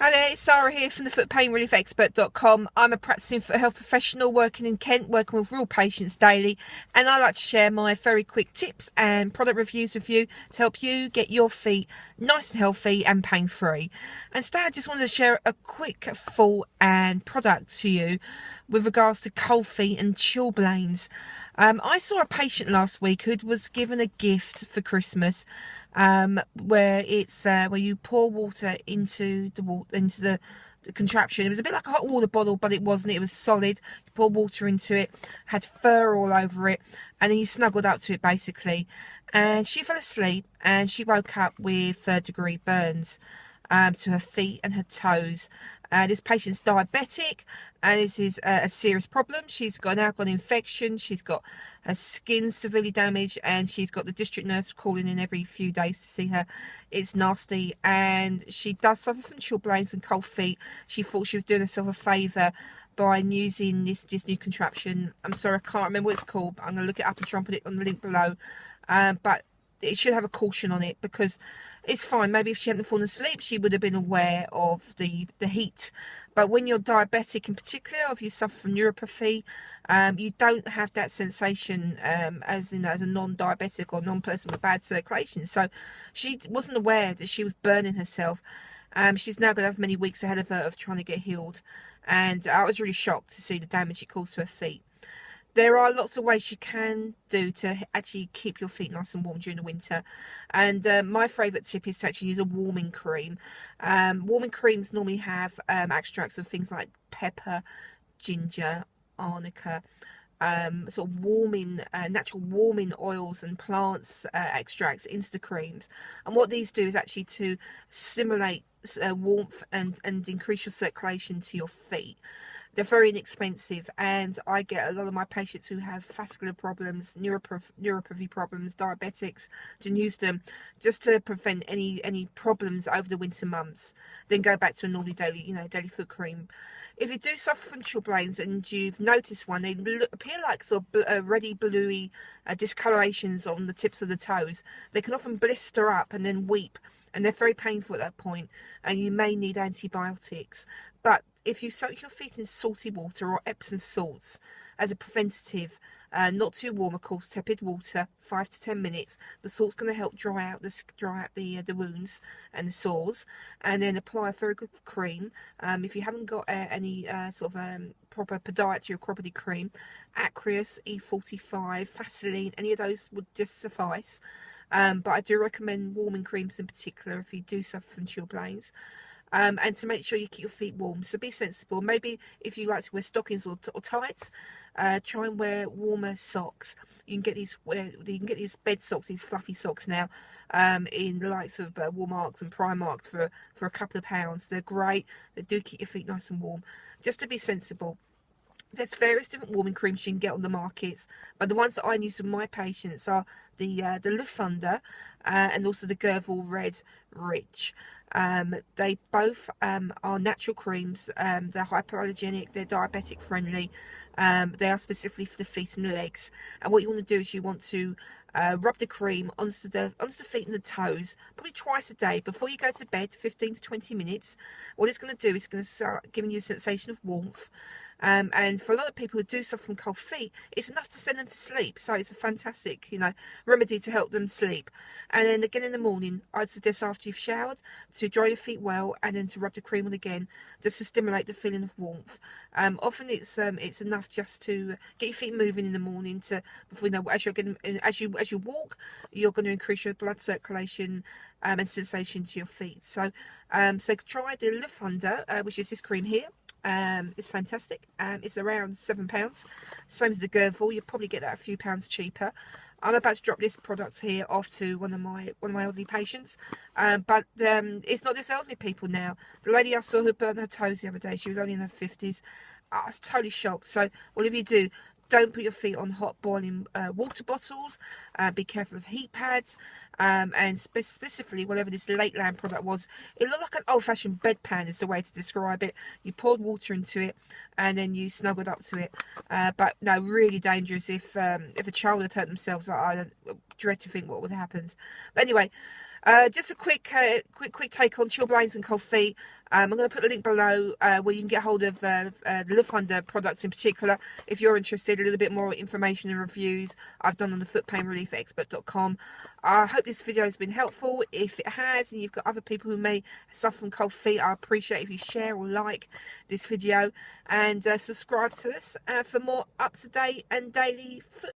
Hi there, it's Sarah here from the footpainreliefexpert.com. I'm a practicing foot health professional working in Kent, working with real patients daily, and I like to share my very quick tips and product reviews with you to help you get your feet nice and healthy and pain-free. And today I just wanted to share a quick thought and product to you with regards to cold feet and chilblains. I saw a patient last week who was given a gift for Christmas, where it's where you pour water into the contraption. It was a bit like a hot water bottle, but it wasn't. It was solid. You pour water into it, had fur all over it, and then you snuggled up to it basically. And she fell asleep, and she woke up with third-degree burns to her feet and her toes. This patient's diabetic, and this is a serious problem. She's now got an infection. She's got her skin severely damaged, and she's got the district nurse calling in every few days to see her. It's nasty, and she does suffer from chilblains and cold feet. She thought she was doing herself a favour by using this new contraption. I'm sorry, I can't remember what it's called, but I'm going to look it up and try and put it on the link below. But it should have a caution on it, because it's fine. Maybe if she hadn't fallen asleep, she would have been aware of the heat. But when you're diabetic in particular, or if you suffer from neuropathy, you don't have that sensation as a non-diabetic or non-person with bad circulation. So she wasn't aware that she was burning herself. She's now going to have many weeks ahead of her of trying to get healed. And I was really shocked to see the damage it caused to her feet. There are lots of ways you can do to actually keep your feet nice and warm during the winter, and my favourite tip is to actually use a warming cream. Warming creams normally have extracts of things like pepper, ginger, arnica, sort of warming, natural warming oils and plants extracts into the creams. And what these do is actually to stimulate warmth and increase your circulation to your feet. They're very inexpensive, and I get a lot of my patients who have vascular problems, neuropathy problems, diabetics, to use them just to prevent any problems over the winter months. Then go back to a normal daily foot cream. If you do suffer from chilblains and you've noticed one, they appear like sort of reddy, bluey discolorations on the tips of the toes. They can often blister up and then weep, and they're very painful at that point, and you may need antibiotics. But if you soak your feet in salty water or Epsom salts as a preventative, not too warm, of course, tepid water, 5 to 10 minutes, the salt's going to help dry out the wounds and the sores, and then apply a very good cream. If you haven't got any proper podiatry or chiropody cream, Aqueous, E45, Vaseline, any of those would just suffice. But I do recommend warming creams in particular if you do suffer from chilblains. And to make sure you keep your feet warm. So be sensible. Maybe if you like to wear stockings or tights, try and wear warmer socks. You can get these bed socks, these fluffy socks now, in the likes of Walmarts and Primark for a couple of pounds. They're great. They do keep your feet nice and warm. Just to be sensible. There's various different warming creams you can get on the markets, but the ones that I use with my patients are the Luftwunder and also the Gervel Red Rich. They both are natural creams. They're hypoallergenic, they're diabetic friendly. They are specifically for the feet and the legs. And what you want to do is you want to rub the cream onto the feet and the toes, probably twice a day before you go to bed, 15 to 20 minutes. What it's going to do is going to start giving you a sensation of warmth. And for a lot of people who do suffer from cold feet, it's enough to send them to sleep. So it's a fantastic, remedy to help them sleep. And then again in the morning, I'd suggest after you've showered to dry your feet well, and then to rub the cream on again, just to stimulate the feeling of warmth. Often it's enough just to get your feet moving in the morning. As you walk, you're going to increase your blood circulation and sensation to your feet. So try the Luftwunder, which is this cream here. It's fantastic. It's around £7. Same as the Gervel. You'll probably get that a few pounds cheaper. I'm about to drop this product here off to one of my elderly patients, but it's not just elderly people now. The lady I saw who burnt her toes the other day, she was only in her 50s. I was totally shocked. So whatever you do, don't put your feet on hot boiling water bottles. Be careful of heat pads, and specifically whatever this Lakeland product was. It looked like an old-fashioned bedpan is the way to describe it. You poured water into it, and then you snuggled up to it. But no, really dangerous. If a child had hurt themselves, I dread to think what would happen. But anyway, Just a quick take on chilblains and cold feet. I'm going to put the link below where you can get hold of the Look-Under products in particular. If you're interested, a little bit more information and reviews I've done on the footpainreliefexpert.com. I hope this video has been helpful. If it has, and you've got other people who may suffer from cold feet, I appreciate if you share or like this video, and subscribe to us for more up-to-date and daily foot